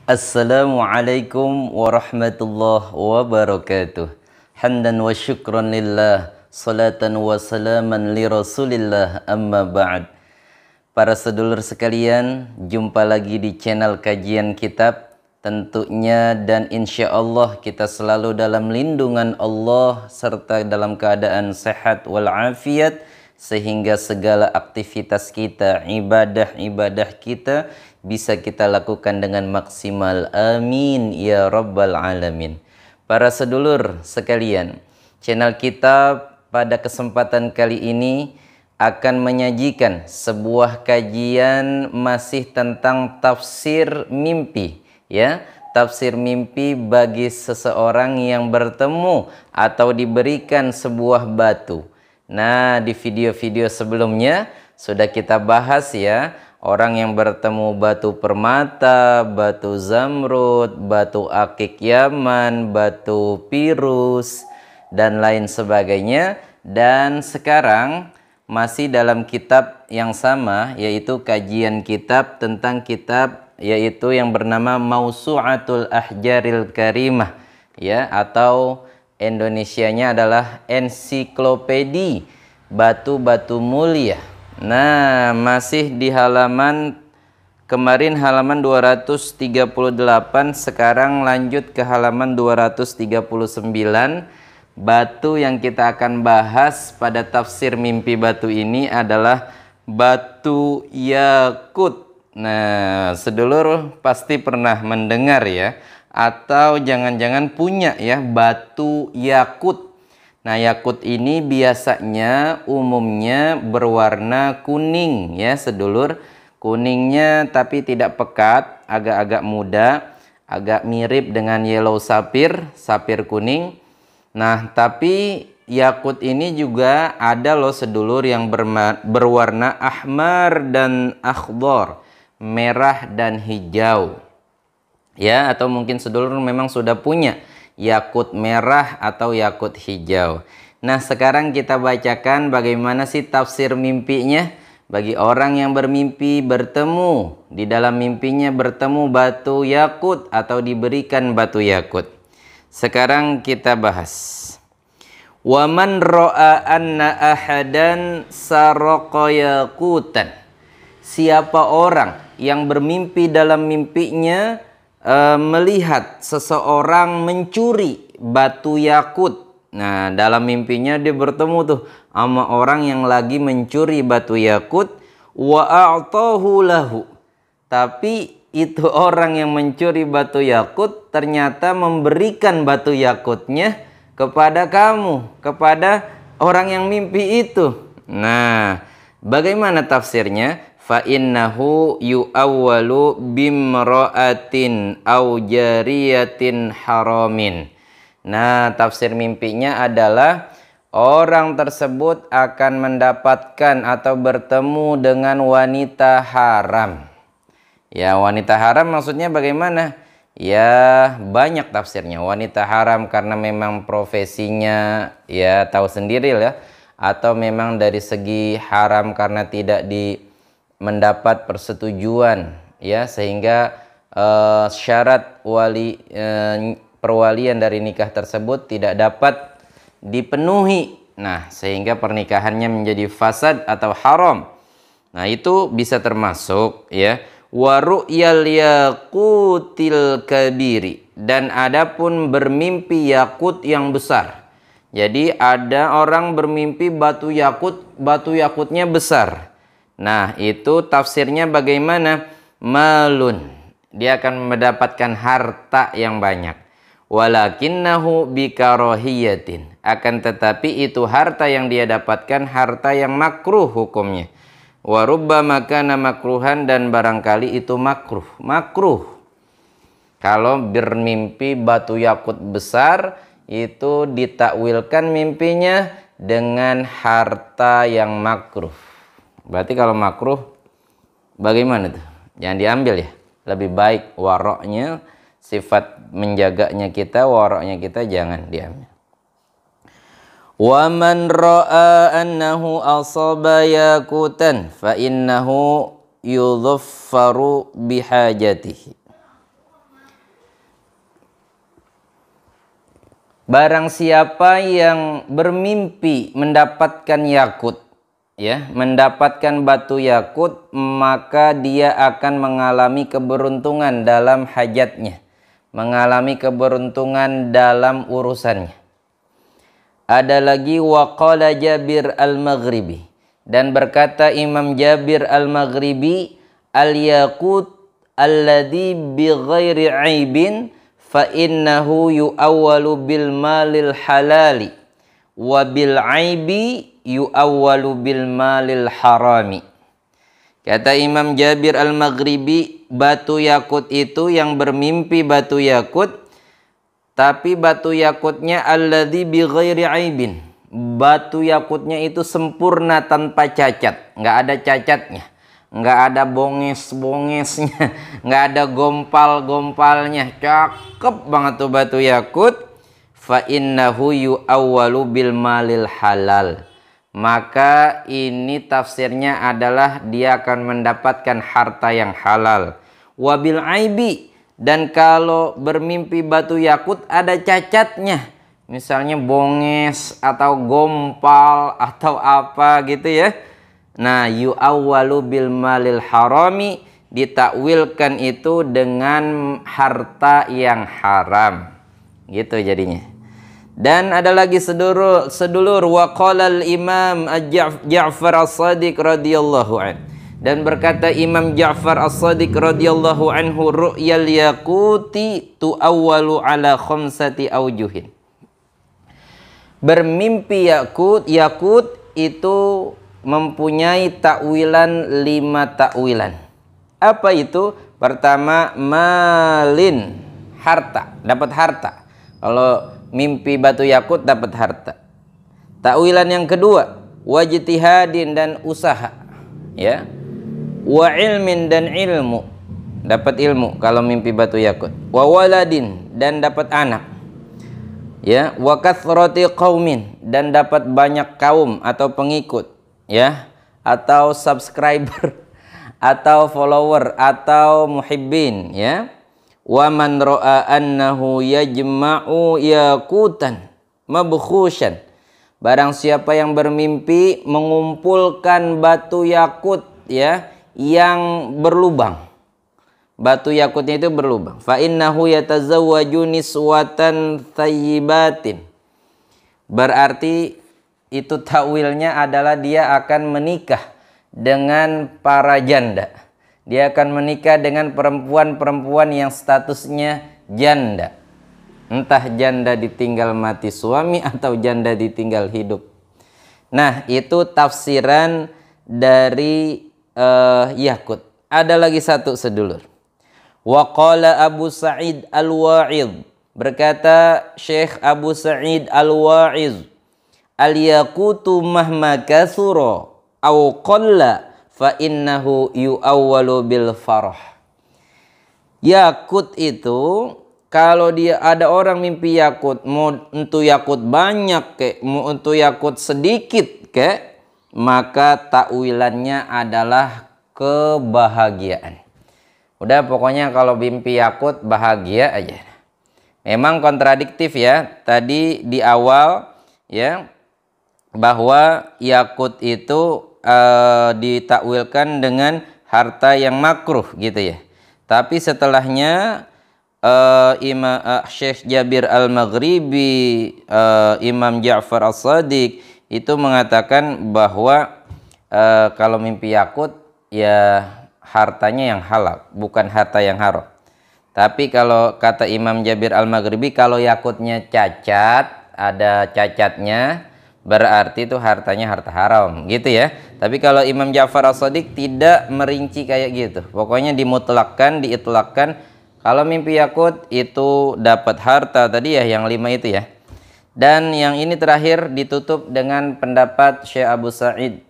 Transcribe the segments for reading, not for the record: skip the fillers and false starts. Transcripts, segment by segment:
Assalamualaikum warahmatullahi wabarakatuh. Hamdan wa syukran lillah, salatan wa salaman li rasulillah, amma ba'd. Para sedulur sekalian, jumpa lagi di channel kajian kitab. Tentunya dan insya Allah kita selalu dalam lindungan Allah serta dalam keadaan sehat walafiat, sehingga segala aktivitas kita, ibadah-ibadah kita bisa kita lakukan dengan maksimal. Amin ya rabbal alamin. Para sedulur sekalian, channel kita pada kesempatan kali ini akan menyajikan sebuah kajian masih tentang tafsir mimpi, ya. Tafsir mimpi bagi seseorang yang bertemu atau diberikan sebuah batu. Nah, di video-video sebelumnya sudah kita bahas, ya, orang yang bertemu batu permata, batu zamrud, batu akik Yaman, batu pirus, dan lain sebagainya. Dan sekarang masih dalam kitab yang sama, yaitu kajian kitab tentang kitab yaitu yang bernama Mausu'atul Ahjaril Karimah, ya, atau Indonesianya adalah ensiklopedi batu-batu mulia. Nah, masih di halaman kemarin halaman 238, sekarang lanjut ke halaman 239. Batu yang kita akan bahas pada tafsir mimpi batu ini adalah batu yakut. Nah, sedulur pasti pernah mendengar, ya, atau jangan-jangan punya, ya, batu yakut. Nah, yakut ini biasanya umumnya berwarna kuning, ya sedulur. Kuningnya tapi tidak pekat, agak-agak muda, agak mirip dengan yellow sapphire, sapphire kuning. Nah, tapi yakut ini juga ada loh sedulur yang berwarna ahmar dan akhdar, merah dan hijau. Ya, atau mungkin sedulur memang sudah punya yakut merah atau yakut hijau. Nah, sekarang kita bacakan bagaimana sih tafsir mimpinya bagi orang yang bermimpi bertemu, di dalam mimpinya bertemu batu yakut atau diberikan batu yakut. Sekarang kita bahas. Wa man ra'a anna ahadan saraqa yaqutan. Siapa orang yang bermimpi dalam mimpinya melihat seseorang mencuri batu yakut. Nah, dalam mimpinya dia bertemu tuh sama orang yang lagi mencuri batu yakut. Wa a'tahu lahu. Tapi itu orang yang mencuri batu yakut ternyata memberikan batu yakutnya kepada kamu, kepada orang yang mimpi itu. Nah, bagaimana tafsirnya? Fa innahu yu'awwalu bimra'atin au jariyatin haramin. Nah, tafsir mimpinya adalah orang tersebut akan mendapatkan atau bertemu dengan wanita haram. Ya, wanita haram maksudnya bagaimana? Ya, banyak tafsirnya. Wanita haram karena memang profesinya, ya tahu sendiri ya, atau memang dari segi haram karena tidak mendapat persetujuan, ya, sehingga syarat perwalian dari nikah tersebut tidak dapat dipenuhi. Nah, sehingga pernikahannya menjadi fasad atau haram. Nah, itu bisa termasuk, ya. Wa ru'yal yaqutil kabiri, dan adapun bermimpi yakut yang besar. Jadi ada orang bermimpi batu yakutnya besar. Nah, itu tafsirnya bagaimana? Malun, dia akan mendapatkan harta yang banyak. Walakinnahu bikarohiyatin, akan tetapi itu harta yang dia dapatkan harta yang makruh hukumnya. Wa rubbama kana makruhan, dan barangkali itu makruh. Kalau bermimpi batu yakut besar itu ditakwilkan mimpinya dengan harta yang makruh. Berarti kalau makruh bagaimana tuh? Jangan diambil, ya. Lebih baik waroknya, sifat menjaganya kita, waroknya kita jangan diambil. Wa man ra'a annahu asaba yakutan fa innahu yudhaffaru bihajatihi. Barang siapa yang bermimpi mendapatkan yakut, ya, mendapatkan batu yakut, maka dia akan mengalami keberuntungan dalam hajatnya, mengalami keberuntungan dalam urusannya. Ada lagi waqala Jabir al-Maghribi, dan berkata Imam Jabir al-Maghribi, al-yakut alladhi bi ghairi aibin fa innahu yu'awwalu bil malil halali wa bil aibi yu'awwalu bil malil harami. Kata Imam Jabir al-Maghribi, batu yakut itu yang bermimpi batu yakut, tapi batu yakutnya alladzi bi ghairi aibin, batu yakutnya itu sempurna tanpa cacat, nggak ada cacatnya, nggak ada bonges-bongesnya, nggak ada gompal-gompalnya, cakep banget tuh batu yakut. Fa innahu yu'awwalu bil malil halal, maka ini tafsirnya adalah dia akan mendapatkan harta yang halal. Wabil aibi, dan kalau bermimpi batu yakut ada cacatnya, misalnya bonges atau gompal atau apa gitu ya, nah yu'awwalu bil malil harami, ditakwilkan itu dengan harta yang haram gitu jadinya. Dan ada lagi sedulur waqala al-Imam Ja'far as-Shadiq radhiyallahu an, dan berkata Imam Ja'far as-Shadiq radhiyallahu anhu, ru'yal yaquti tu'awwalu ala khamsati aujuhin. Bermimpi yakut itu mempunyai takwilan 5 takwilan. Apa itu? Pertama, malin, harta, dapat harta. Kalau mimpi batu yakut dapat harta. Takwilan yang kedua, wajtihadin, dan usaha, ya. Wa ilmin, dan ilmu, dapat ilmu kalau mimpi batu yakut. Wa waladin, dan dapat anak, ya. Wa kathrati qaumin, dan dapat banyak kaum atau pengikut, ya, atau subscriber atau follower atau muhibbin, ya. Wa man ra'a annahu yajma'u yaqutan mabkhushan, barang siapa yang bermimpi mengumpulkan batu yakut, ya, yang berlubang, batu yakutnya itu berlubang, fa innahu yatazawwaju niswatan thayyibatin, berarti itu takwilnya adalah dia akan menikah dengan para janda. Dia akan menikah dengan perempuan-perempuan yang statusnya janda. Entah janda ditinggal mati suami atau janda ditinggal hidup. Nah, itu tafsiran dari yakut. Ada lagi satu sedulur. Waqala Abu Sa'id Al-Wa'idh, berkata Syekh Abu Sa'id Al-Wa'idh, al-yaqutu mahma kathura aw qalla fa innahu yu'awwalu bil farah. Yakut itu, kalau dia ada orang mimpi yakut, mau untuk yakut banyak ke, mau untuk yakut sedikit ke, maka takwilannya adalah kebahagiaan. Udah, pokoknya kalau mimpi yakut bahagia aja. Memang kontradiktif ya tadi di awal, ya, bahwa yakut itu ditakwilkan dengan harta yang makruh gitu ya. Tapi setelahnya Syekh Jabir al-Maghribi, Imam Ja'far as-Shadiq itu mengatakan bahwa kalau mimpi yakut ya hartanya yang halal, bukan harta yang haram. Tapi kalau kata Imam Jabir al-Maghribi, kalau yakutnya cacat, ada cacatnya, berarti itu hartanya harta haram gitu ya. Tapi kalau Imam Ja'far as-Shadiq tidak merinci kayak gitu, pokoknya dimutlakkan, diitlakkan, kalau mimpi yakut itu dapat harta tadi ya, yang 5 itu ya. Dan yang ini terakhir ditutup dengan pendapat Syekh Abu Sa'id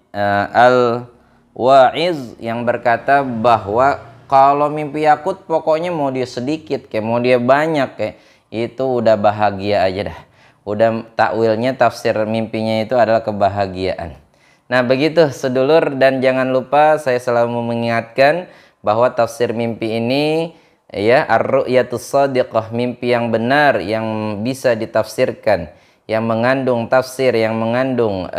Al-Wa'idh yang berkata bahwa kalau mimpi yakut pokoknya mau dia sedikit kayak mau dia banyak kayak itu udah bahagia aja dah. Udah takwilnya, tafsir mimpinya itu adalah kebahagiaan. Nah begitu sedulur, dan jangan lupa saya selalu mengingatkan bahwa tafsir mimpi ini ya, ar-ru'yatus shadiqah, mimpi yang benar yang bisa ditafsirkan, yang mengandung tafsir, yang mengandung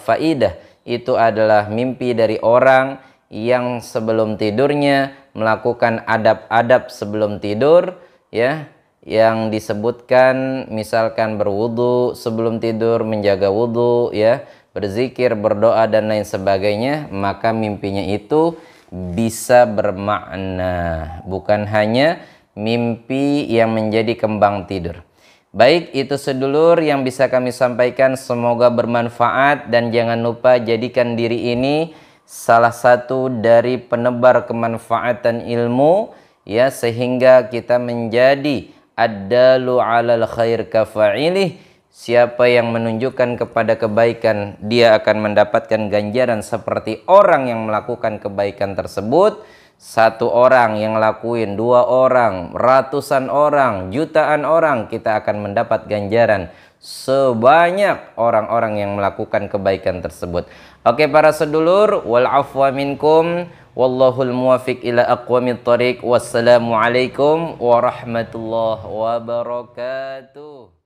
faidah, itu adalah mimpi dari orang yang sebelum tidurnya melakukan adab-adab sebelum tidur, ya, yang disebutkan misalkan berwudu sebelum tidur, menjaga wudu, ya, berzikir, berdoa dan lain sebagainya, maka mimpinya itu bisa bermakna, bukan hanya mimpi yang menjadi kembang tidur. Baik, itu sedulur yang bisa kami sampaikan, semoga bermanfaat, dan jangan lupa jadikan diri ini salah satu dari penebar kemanfaatan ilmu, ya, sehingga kita menjadi ad-dalu 'alal khair kafa'ilih. Siapa yang menunjukkan kepada kebaikan, dia akan mendapatkan ganjaran seperti orang yang melakukan kebaikan tersebut. Satu orang yang lakuin, dua orang, ratusan orang, jutaan orang, kita akan mendapat ganjaran sebanyak orang-orang yang melakukan kebaikan tersebut. Oke para sedulur, wal afwa minkum, wallahul muwafiq ila aqwamit thoriq. Wassalamualaikum warahmatullahi wabarakatuh.